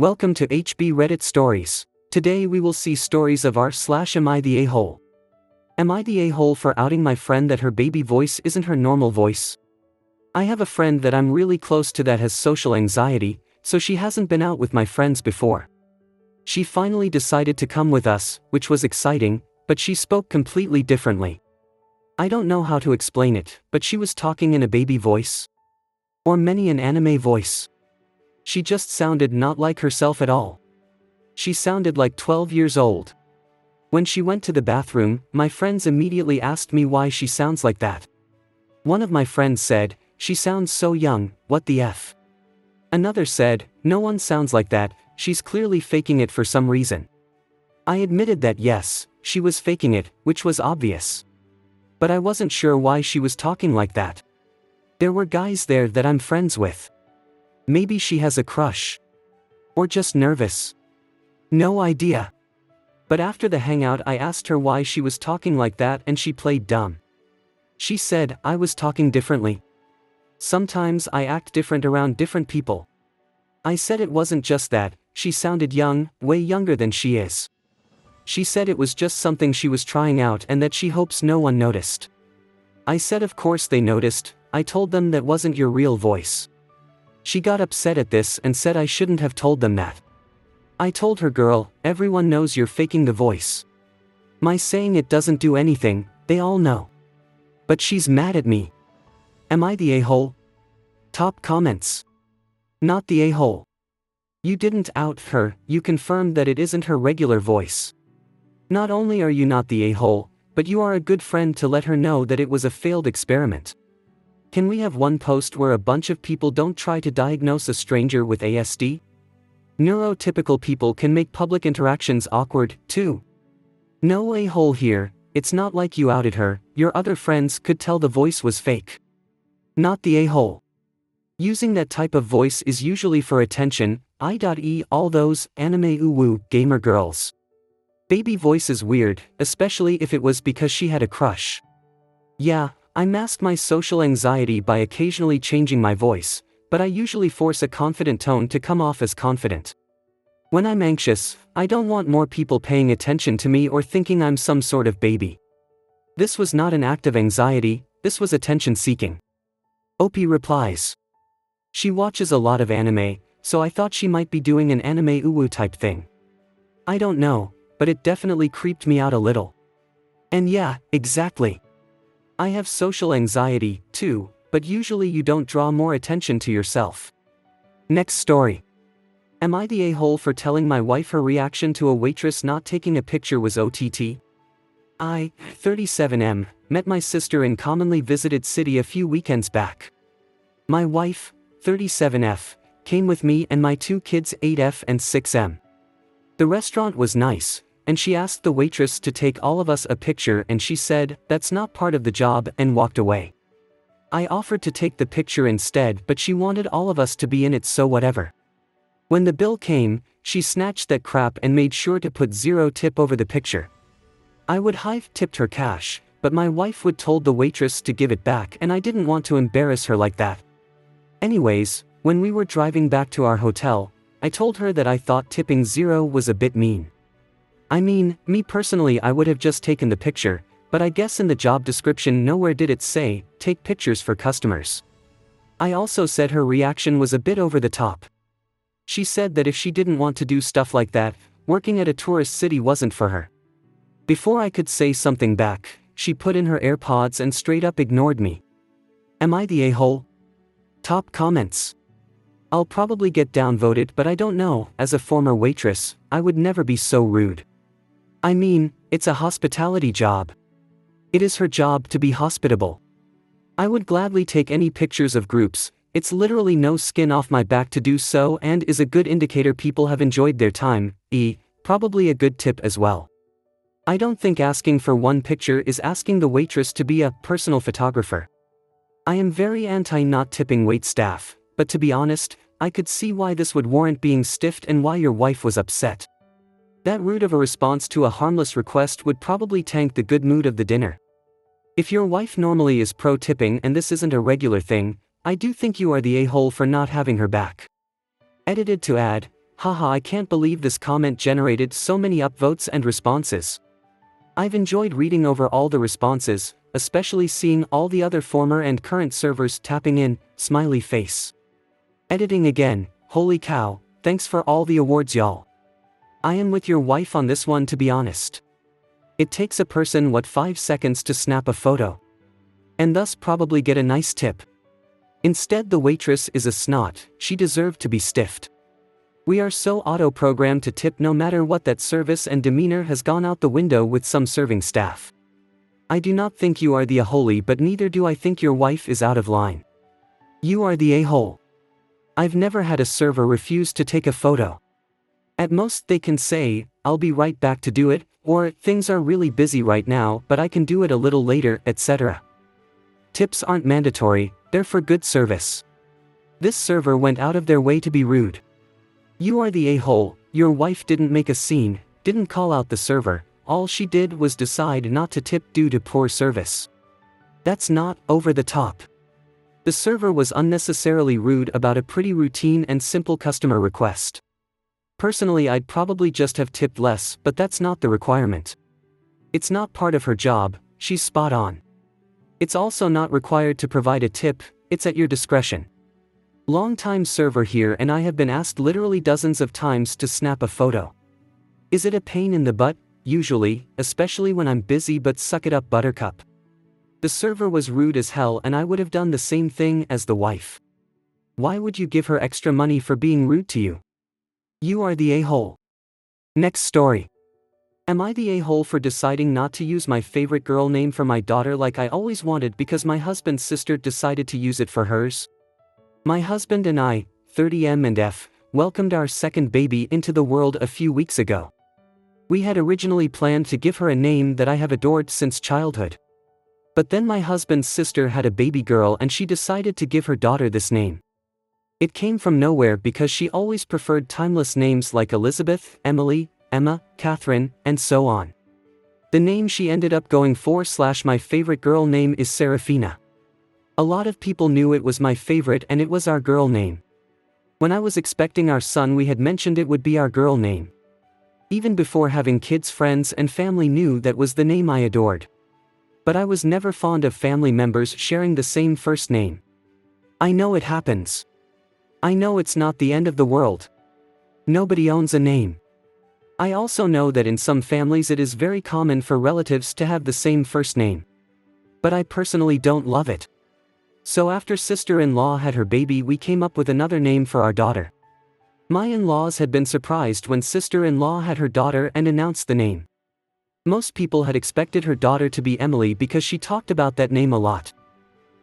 Welcome to HB Reddit Stories. Today we will see stories of r/am I the a-hole. Am I the a-hole for outing my friend that her baby voice isn't her normal voice? I have a friend that I'm really close to that has social anxiety, so she hasn't been out with my friends before. She finally decided to come with us, which was exciting, but she spoke completely differently. I don't know how to explain it, but she was talking in a baby voice. Or many an anime voice. She just sounded not like herself at all. She sounded like 12 years old. When she went to the bathroom, my friends immediately asked me why she sounds like that. One of my friends said, "She sounds so young, what the F?" Another said, "No one sounds like that, she's clearly faking it for some reason." I admitted that yes, she was faking it, which was obvious. But I wasn't sure why she was talking like that. There were guys there that I'm friends with. Maybe she has a crush. Or just nervous. No idea. But after the hangout I asked her why she was talking like that and she played dumb. She said, "I was talking differently. Sometimes I act different around different people." I said it wasn't just that, she sounded young, way younger than she is. She said it was just something she was trying out and that she hopes no one noticed. I said of course they noticed, I told them that wasn't your real voice. She got upset at this and said I shouldn't have told them that. I told her, "Girl, everyone knows you're faking the voice. My saying it doesn't do anything, they all know." But she's mad at me. Am I the a-hole? Top comments. Not the a-hole. You didn't out her, you confirmed that it isn't her regular voice. Not only are you not the a-hole, but you are a good friend to let her know that it was a failed experiment. Can we have one post where a bunch of people don't try to diagnose a stranger with ASD? Neurotypical people can make public interactions awkward, too. No a-hole here, it's not like you outed her, your other friends could tell the voice was fake. Not the a-hole. Using that type of voice is usually for attention, i.e. all those anime uwu gamer girls. Baby voice is weird, especially if it was because she had a crush. Yeah, I mask my social anxiety by occasionally changing my voice, but I usually force a confident tone to come off as confident. When I'm anxious, I don't want more people paying attention to me or thinking I'm some sort of baby. This was not an act of anxiety, this was attention seeking. OP replies. She watches a lot of anime, so I thought she might be doing an anime uwu type thing. I don't know, but it definitely creeped me out a little. And yeah, exactly. I have social anxiety, too, but usually you don't draw more attention to yourself. Next story. Am I the a-hole for telling my wife her reaction to a waitress not taking a picture was OTT? I, 37M, met my sister in commonly visited city a few weekends back. My wife, 37F, came with me and my two kids 8F and 6M. The restaurant was nice, and she asked the waitress to take all of us a picture and she said, "That's not part of the job," and walked away. I offered to take the picture instead but she wanted all of us to be in it, so whatever. When the bill came, she snatched that crap and made sure to put 0 tip over the picture. I would have tipped her cash, but my wife would told the waitress to give it back and I didn't want to embarrass her like that. Anyways, when we were driving back to our hotel, I told her that I thought tipping 0 was a bit mean. I mean, me personally I would have just taken the picture, but I guess in the job description nowhere did it say, "Take pictures for customers." I also said her reaction was a bit over the top. She said that if she didn't want to do stuff like that, working at a tourist city wasn't for her. Before I could say something back, she put in her AirPods and straight up ignored me. Am I the a-hole? Top comments. I'll probably get downvoted, but I don't know, as a former waitress, I would never be so rude. I mean, it's a hospitality job. It is her job to be hospitable. I would gladly take any pictures of groups, it's literally no skin off my back to do so and is a good indicator people have enjoyed their time, probably a good tip as well. I don't think asking for one picture is asking the waitress to be a personal photographer. I am very anti not tipping wait staff, but to be honest, I could see why this would warrant being stiffed and why your wife was upset. That rude of a response to a harmless request would probably tank the good mood of the dinner. If your wife normally is pro-tipping and this isn't a regular thing, I do think you are the a-hole for not having her back. Edited to add, Haha, I can't believe this comment generated so many upvotes and responses. I've enjoyed reading over all the responses, especially seeing all the other former and current servers tapping in, smiley face. Editing again, holy cow, thanks for all the awards y'all. I am with your wife on this one, to be honest. It takes a person 5 seconds to snap a photo. And thus probably get a nice tip. Instead the waitress is a snot, she deserved to be stiffed. We are so auto-programmed to tip no matter what that service and demeanor has gone out the window with some serving staff. I do not think you are the a-holy, but neither do I think your wife is out of line. You are the a-hole. I've never had a server refuse to take a photo. At most they can say, I'll be right back to do it, or things are really busy right now but I can do it a little later, etc. Tips aren't mandatory, they're for good service. This server went out of their way to be rude. You are the a-hole, your wife didn't make a scene, didn't call out the server, all she did was decide not to tip due to poor service. That's not over the top. The server was unnecessarily rude about a pretty routine and simple customer request. Personally, I'd probably just have tipped less, but that's not the requirement. It's not part of her job, she's spot on. It's also not required to provide a tip, it's at your discretion. Long-time server here and I have been asked literally dozens of times to snap a photo. Is it a pain in the butt? Usually, especially when I'm busy, but suck it up, buttercup. The server was rude as hell and I would have done the same thing as the wife. Why would you give her extra money for being rude to you? You are the a-hole. Next story. Am I the a-hole for deciding not to use my favorite girl name for my daughter like I always wanted because my husband's sister decided to use it for hers? My husband and I, 30M&F, welcomed our second baby into the world a few weeks ago. We had originally planned to give her a name that I have adored since childhood. But then my husband's sister had a baby girl and she decided to give her daughter this name. It came from nowhere because she always preferred timeless names like Elizabeth, Emily, Emma, Catherine, and so on. The name she ended up going for / my favorite girl name is Serafina. A lot of people knew it was my favorite and it was our girl name. When I was expecting our son, we had mentioned it would be our girl name. Even before having kids, friends and family knew that was the name I adored. But I was never fond of family members sharing the same first name. I know it happens. I know it's not the end of the world. Nobody owns a name. I also know that in some families it is very common for relatives to have the same first name. But I personally don't love it. So after sister-in-law had her baby, we came up with another name for our daughter. My in-laws had been surprised when sister-in-law had her daughter and announced the name. Most people had expected her daughter to be Emily because she talked about that name a lot.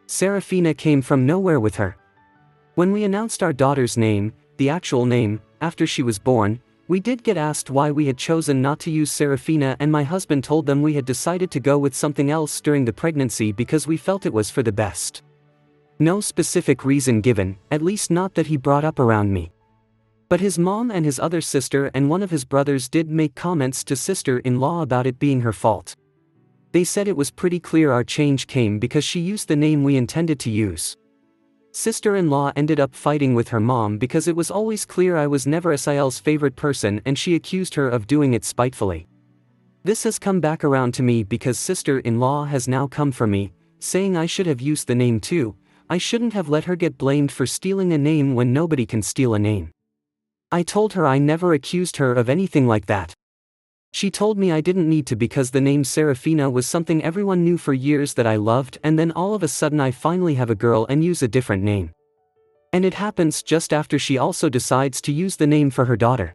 Serafina came from nowhere with her. When we announced our daughter's name, the actual name, after she was born, we did get asked why we had chosen not to use Serafina, and my husband told them we had decided to go with something else during the pregnancy because we felt it was for the best. No specific reason given, at least not that he brought up around me. But his mom and his other sister and one of his brothers did make comments to sister-in-law about it being her fault. They said it was pretty clear our change came because she used the name we intended to use. Sister-in-law ended up fighting with her mom because it was always clear I was never SIL's favorite person and she accused her of doing it spitefully. This has come back around to me because sister-in-law has now come for me, saying I should have used the name too. I shouldn't have let her get blamed for stealing a name when nobody can steal a name. I told her I never accused her of anything like that. She told me I didn't need to because the name Serafina was something everyone knew for years that I loved, and then all of a sudden I finally have a girl and use a different name. And it happens just after she also decides to use the name for her daughter.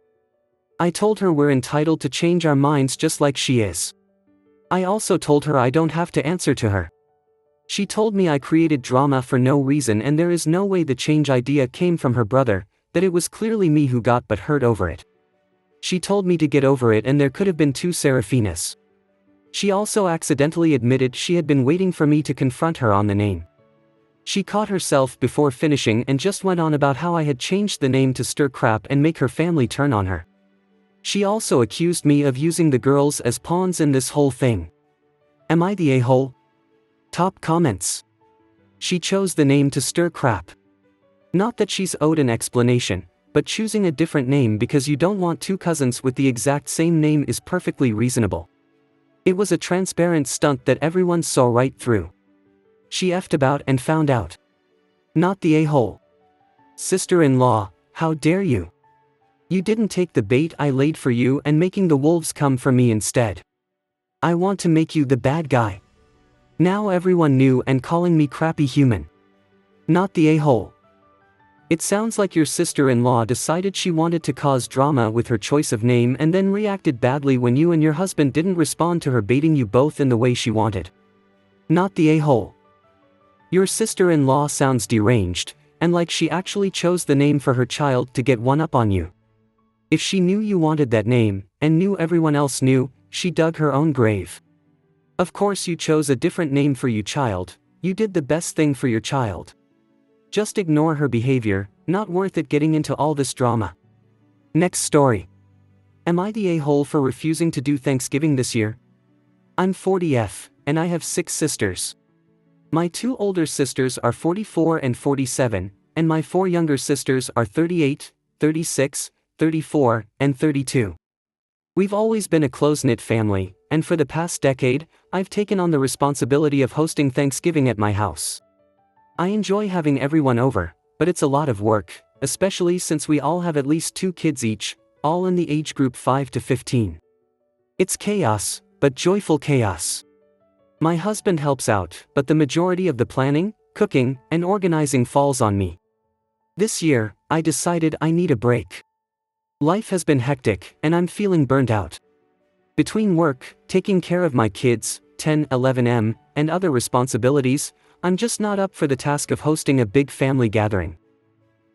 I told her we're entitled to change our minds just like she is. I also told her I don't have to answer to her. She told me I created drama for no reason and there is no way the change idea came from her brother, that it was clearly me who got but hurt over it. She told me to get over it and there could have been 2 Serafinas. She also accidentally admitted she had been waiting for me to confront her on the name. She caught herself before finishing and just went on about how I had changed the name to stir crap and make her family turn on her. She also accused me of using the girls as pawns in this whole thing. Am I the a-hole? Top comments. She chose the name to stir crap. Not that she's owed an explanation, but choosing a different name because you don't want two cousins with the exact same name is perfectly reasonable. It was a transparent stunt that everyone saw right through. She effed about and found out. Not the a-hole. Sister-in-law, how dare you? You didn't take the bait I laid for you and making the wolves come for me instead. I want to make you the bad guy. Now everyone knew and calling me crappy human. Not the a-hole. It sounds like your sister-in-law decided she wanted to cause drama with her choice of name and then reacted badly when you and your husband didn't respond to her baiting you both in the way she wanted. Not the a-hole. Your sister-in-law sounds deranged, and like she actually chose the name for her child to get one up on you. If she knew you wanted that name, and knew everyone else knew, she dug her own grave. Of course you chose a different name for your child, you did the best thing for your child. Just ignore her behavior, not worth it getting into all this drama. Next story. Am I the a-hole for refusing to do Thanksgiving this year? I'm 40F, and I have 6 sisters. My 2 older sisters are 44 and 47, and my 4 younger sisters are 38, 36, 34, and 32. We've always been a close-knit family, and for the past decade, I've taken on the responsibility of hosting Thanksgiving at my house. I enjoy having everyone over, but it's a lot of work, especially since we all have at least 2 kids each, all in the age group 5 to 15. It's chaos, but joyful chaos. My husband helps out, but the majority of the planning, cooking, and organizing falls on me. This year, I decided I need a break. Life has been hectic, and I'm feeling burnt out. Between work, taking care of my kids, 10, 11M, and other responsibilities, I'm just not up for the task of hosting a big family gathering.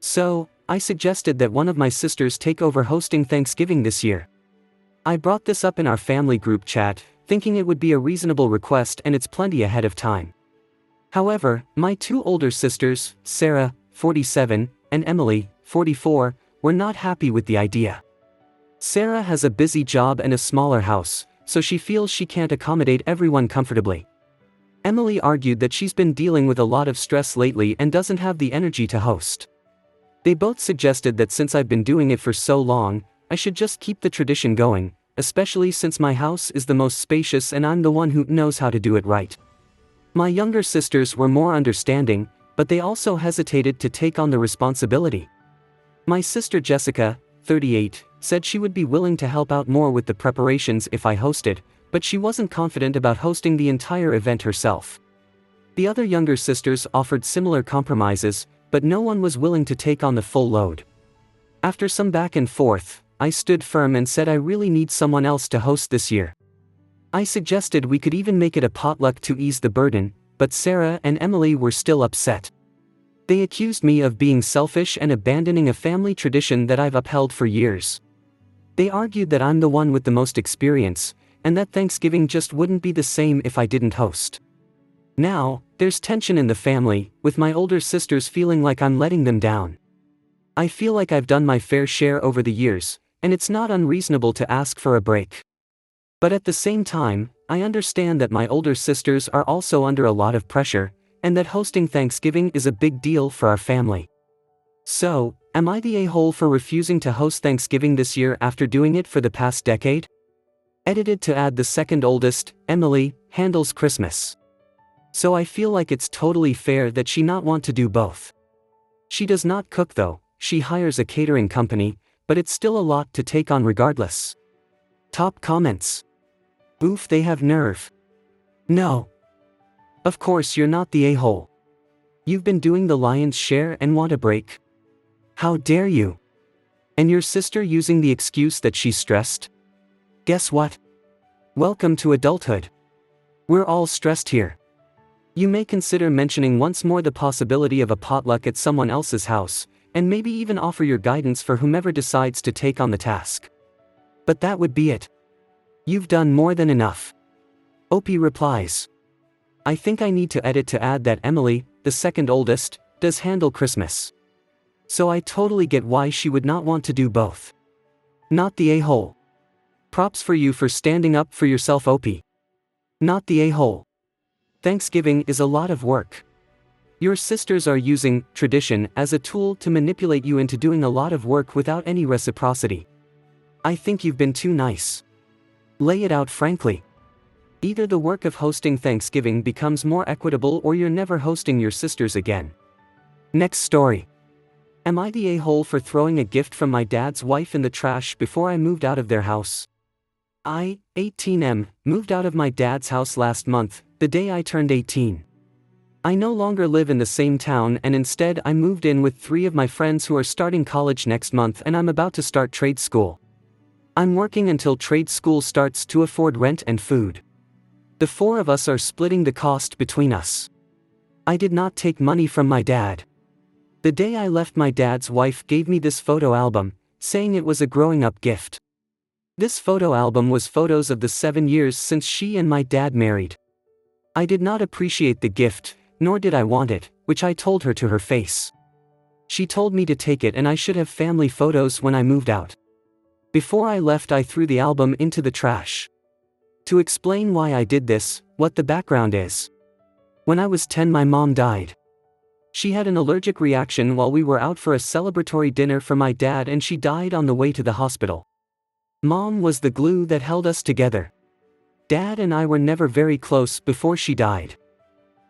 So, I suggested that one of my sisters take over hosting Thanksgiving this year. I brought this up in our family group chat, thinking it would be a reasonable request and it's plenty ahead of time. However, my 2 older sisters, Sarah, 47, and Emily, 44, were not happy with the idea. Sarah has a busy job and a smaller house, so she feels she can't accommodate everyone comfortably. Emily argued that she's been dealing with a lot of stress lately and doesn't have the energy to host. They both suggested that since I've been doing it for so long, I should just keep the tradition going, especially since my house is the most spacious and I'm the one who knows how to do it right. My younger sisters were more understanding, but they also hesitated to take on the responsibility. My sister Jessica, 38, said she would be willing to help out more with the preparations if I hosted, but she wasn't confident about hosting the entire event herself. The other younger sisters offered similar compromises, but no one was willing to take on the full load. After some back and forth, I stood firm and said I really need someone else to host this year. I suggested we could even make it a potluck to ease the burden, but Sarah and Emily were still upset. They accused me of being selfish and abandoning a family tradition that I've upheld for years. They argued that I'm the one with the most experience, and that Thanksgiving just wouldn't be the same if I didn't host. Now, there's tension in the family, with my older sisters feeling like I'm letting them down. I feel like I've done my fair share over the years, and it's not unreasonable to ask for a break. But at the same time, I understand that my older sisters are also under a lot of pressure, and that hosting Thanksgiving is a big deal for our family. So, am I the a-hole for refusing to host Thanksgiving this year after doing it for the past decade? Edited to add the second oldest, Emily, handles Christmas. So I feel like it's totally fair that she not want to do both. She does not cook though, she hires a catering company, but it's still a lot to take on regardless. Top comments. Oof, they have nerve. No. Of course you're not the a-hole. You've been doing the lion's share and want a break. How dare you? And your sister using the excuse that she's stressed? Guess what? Welcome to adulthood. We're all stressed here. You may consider mentioning once more the possibility of a potluck at someone else's house, and maybe even offer your guidance for whomever decides to take on the task. But that would be it. You've done more than enough. Opie replies. I think I need to edit to add that Emily, the second oldest, does handle Christmas. So I totally get why she would not want to do both. Not the a-hole. Props for you for standing up for yourself, Opie. Not the a-hole. Thanksgiving is a lot of work. Your sisters are using tradition as a tool to manipulate you into doing a lot of work without any reciprocity. I think you've been too nice. Lay it out frankly. Either the work of hosting Thanksgiving becomes more equitable or you're never hosting your sisters again. Next story. Am I the a-hole for throwing a gift from my dad's wife in the trash before I moved out of their house? I, 18M, moved out of my dad's house last month, the day I turned 18. I no longer live in the same town and instead I moved in with 3 of my friends who are starting college next month and I'm about to start trade school. I'm working until trade school starts to afford rent and food. The 4 of us are splitting the cost between us. I did not take money from my dad. The day I left, my dad's wife gave me this photo album, saying it was a growing up gift. This photo album was photos of the 7 years since she and my dad married. I did not appreciate the gift, nor did I want it, which I told her to her face. She told me to take it and I should have family photos when I moved out. Before I left, I threw the album into the trash. To explain why I did this, what the background is. When I was 10, my mom died. She had an allergic reaction while we were out for a celebratory dinner for my dad and she died on the way to the hospital. Mom was the glue that held us together. Dad and I were never very close before she died.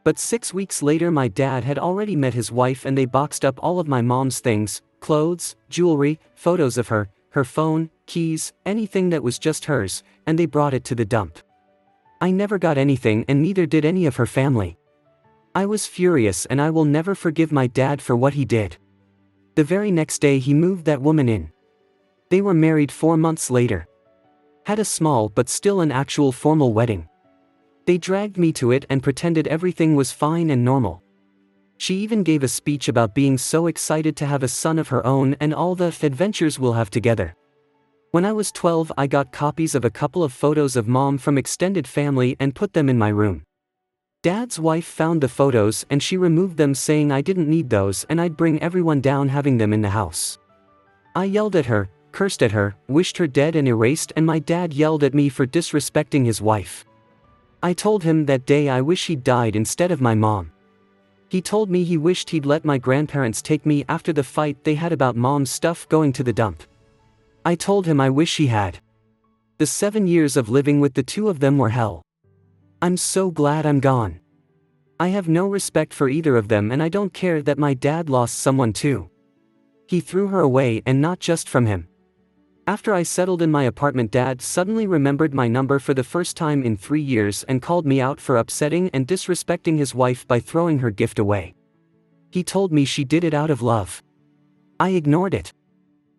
But 6 weeks later, my dad had already met his wife and they boxed up all of my mom's things, clothes, jewelry, photos of her, her phone, keys, anything that was just hers, and they brought it to the dump. I never got anything and neither did any of her family. I was furious and I will never forgive my dad for what he did. The very next day he moved that woman in. They were married 4 months later. Had a small but still an actual formal wedding. They dragged me to it and pretended everything was fine and normal. She even gave a speech about being so excited to have a son of her own and all the adventures we'll have together. When I was 12, I got copies of a couple of photos of mom from extended family and put them in my room. Dad's wife found the photos and she removed them, saying I didn't need those and I'd bring everyone down having them in the house. I yelled at her, cursed at her, wished her dead and erased, and my dad yelled at me for disrespecting his wife. I told him that day I wish he'd died instead of my mom. He told me he wished he'd let my grandparents take me after the fight they had about mom's stuff going to the dump. I told him I wish he had. The 7 years of living with the 2 of them were hell. I'm so glad I'm gone. I have no respect for either of them and I don't care that my dad lost someone too. He threw her away, and not just from him. After I settled in my apartment, Dad suddenly remembered my number for the first time in 3 years and called me out for upsetting and disrespecting his wife by throwing her gift away. He told me she did it out of love. I ignored it.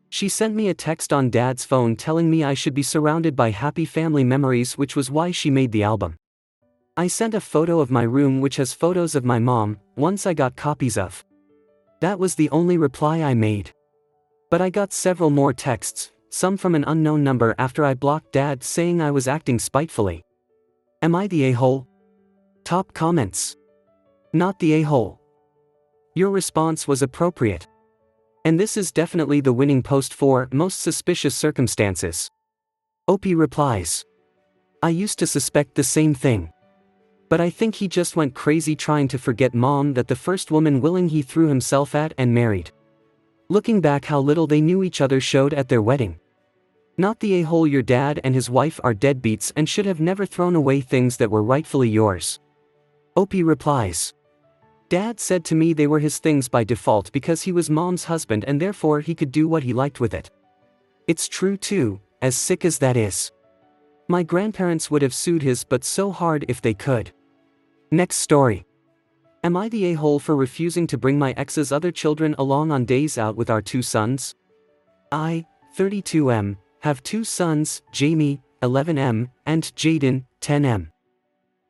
She sent me a text on Dad's phone telling me I should be surrounded by happy family memories, which was why she made the album. I sent a photo of my room which has photos of my mom, ones I got copies of. That was the only reply I made. But I got several more texts, some from an unknown number after I blocked Dad, saying I was acting spitefully. Am I the a-hole? Top comments. Not the a-hole. Your response was appropriate. And this is definitely the winning post for most suspicious circumstances. OP replies. I used to suspect the same thing. But I think he just went crazy trying to forget mom, that the first woman willing he threw himself at and married. Looking back, how little they knew each other showed at their wedding. Not the a-hole. Your dad and his wife are deadbeats and should have never thrown away things that were rightfully yours. OP replies. Dad said to me they were his things by default because he was mom's husband and therefore he could do what he liked with it. It's true too, as sick as that is. My grandparents would have sued his butt so hard if they could. Next story. Am I the a-hole for refusing to bring my ex's other children along on days out with our 2 sons? I, 32M, have 2 sons, Jamie, 11M, and Jaden, 10M.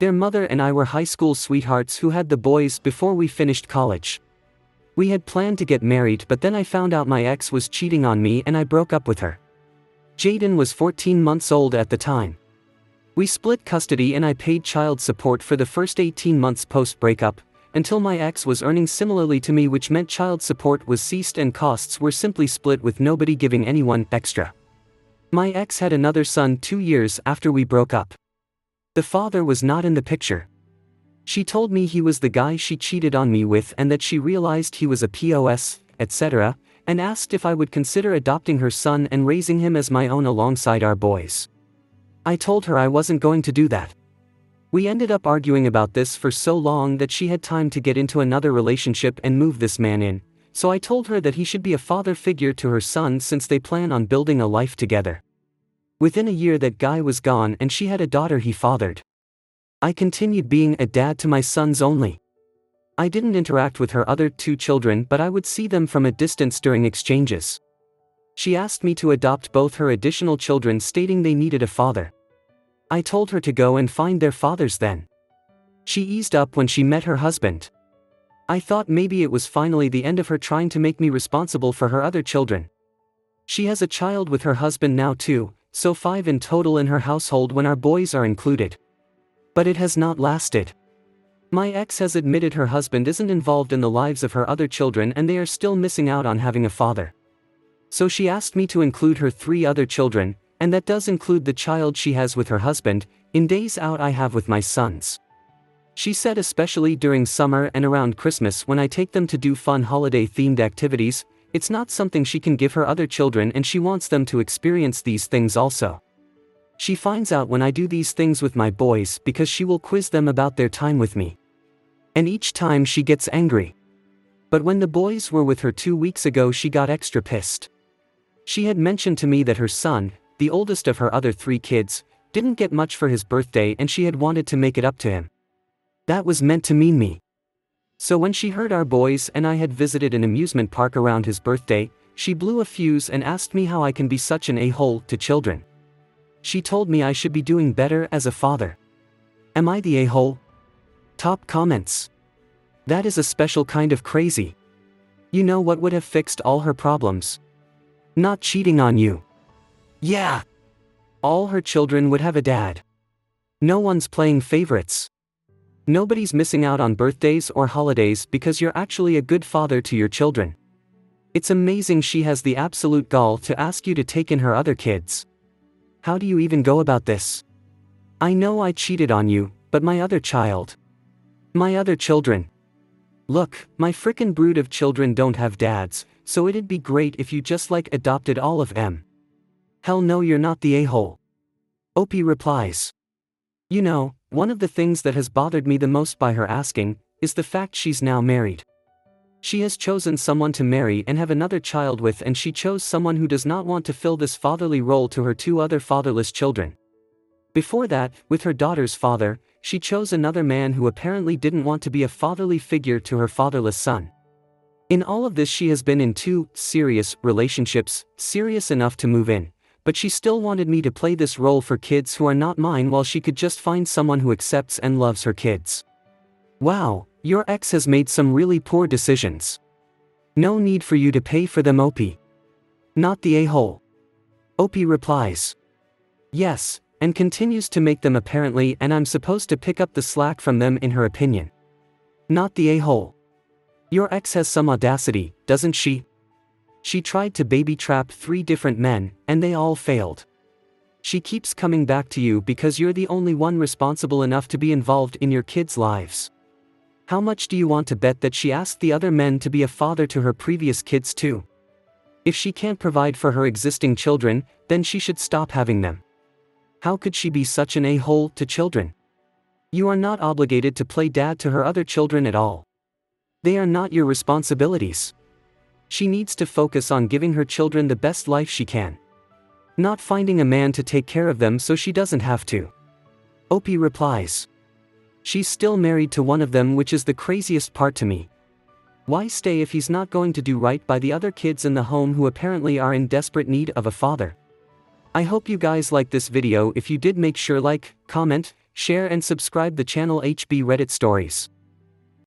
Their mother and I were high school sweethearts who had the boys before we finished college. We had planned to get married, but then I found out my ex was cheating on me and I broke up with her. Jaden was 14 months old at the time. We split custody and I paid child support for the first 18 months post-breakup, until my ex was earning similarly to me, which meant child support was ceased and costs were simply split with nobody giving anyone extra. My ex had another son 2 years after we broke up. The father was not in the picture. She told me he was the guy she cheated on me with and that she realized he was a POS, etc., and asked if I would consider adopting her son and raising him as my own alongside our boys. I told her I wasn't going to do that. We ended up arguing about this for so long that she had time to get into another relationship and move this man in, so I told her that he should be a father figure to her son since they plan on building a life together. Within a year that guy was gone and she had a daughter he fathered. I continued being a dad to my sons only. I didn't interact with her other 2 children, but I would see them from a distance during exchanges. She asked me to adopt both her additional children, stating they needed a father. I told her to go and find their fathers then. She eased up when she met her husband. I thought maybe it was finally the end of her trying to make me responsible for her other children. She has a child with her husband now too, so 5 in total in her household when our boys are included. But it has not lasted. My ex has admitted her husband isn't involved in the lives of her other children and they are still missing out on having a father. So she asked me to include her 3 other children, and that does include the child she has with her husband, in days out I have with my sons. She said especially during summer and around Christmas when I take them to do fun holiday-themed activities, it's not something she can give her other children and she wants them to experience these things also. She finds out when I do these things with my boys because she will quiz them about their time with me. And each time she gets angry. But when the boys were with her 2 weeks ago she got extra pissed. She had mentioned to me that her son, the oldest of her other 3 kids, didn't get much for his birthday and she had wanted to make it up to him. That was meant to mean me. So when she heard our boys and I had visited an amusement park around his birthday, she blew a fuse and asked me how I can be such an a-hole to children. She told me I should be doing better as a father. Am I the a-hole? Top comments. That is a special kind of crazy. You know what would have fixed all her problems? Not cheating on you. Yeah. All her children would have a dad. No one's playing favorites. Nobody's missing out on birthdays or holidays because you're actually a good father to your children. It's amazing she has the absolute gall to ask you to take in her other kids. How do you even go about this? I know I cheated on you, but my other child. My other children. Look, my frickin' brood of children don't have dads, so it'd be great if you just adopted all of them. Hell no, you're not the a-hole. Opie replies. You know, one of the things that has bothered me the most by her asking, is the fact she's now married. She has chosen someone to marry and have another child with, and she chose someone who does not want to fill this fatherly role to her 2 other fatherless children. Before that, with her daughter's father, she chose another man who apparently didn't want to be a fatherly figure to her fatherless son. In all of this she has been in 2 serious relationships, serious enough to move in, but she still wanted me to play this role for kids who are not mine while she could just find someone who accepts and loves her kids. Wow, your ex has made some really poor decisions. No need for you to pay for them, Opie. Not the a-hole. Opie replies. Yes, and continues to make them apparently, and I'm supposed to pick up the slack from them in her opinion. Not the a-hole. Your ex has some audacity, doesn't she? She tried to baby trap 3 different men, and they all failed. She keeps coming back to you because you're the only one responsible enough to be involved in your kids' lives. How much do you want to bet that she asked the other men to be a father to her previous kids too? If she can't provide for her existing children, then she should stop having them. How could she be such an a-hole to children? You are not obligated to play dad to her other children at all. They are not your responsibilities. She needs to focus on giving her children the best life she can. Not finding a man to take care of them so she doesn't have to. Opie replies. She's still married to one of them, which is the craziest part to me. Why stay if he's not going to do right by the other kids in the home who apparently are in desperate need of a father? I hope you guys liked this video. If you did, make sure like, comment, share and subscribe the channel HB Reddit Stories.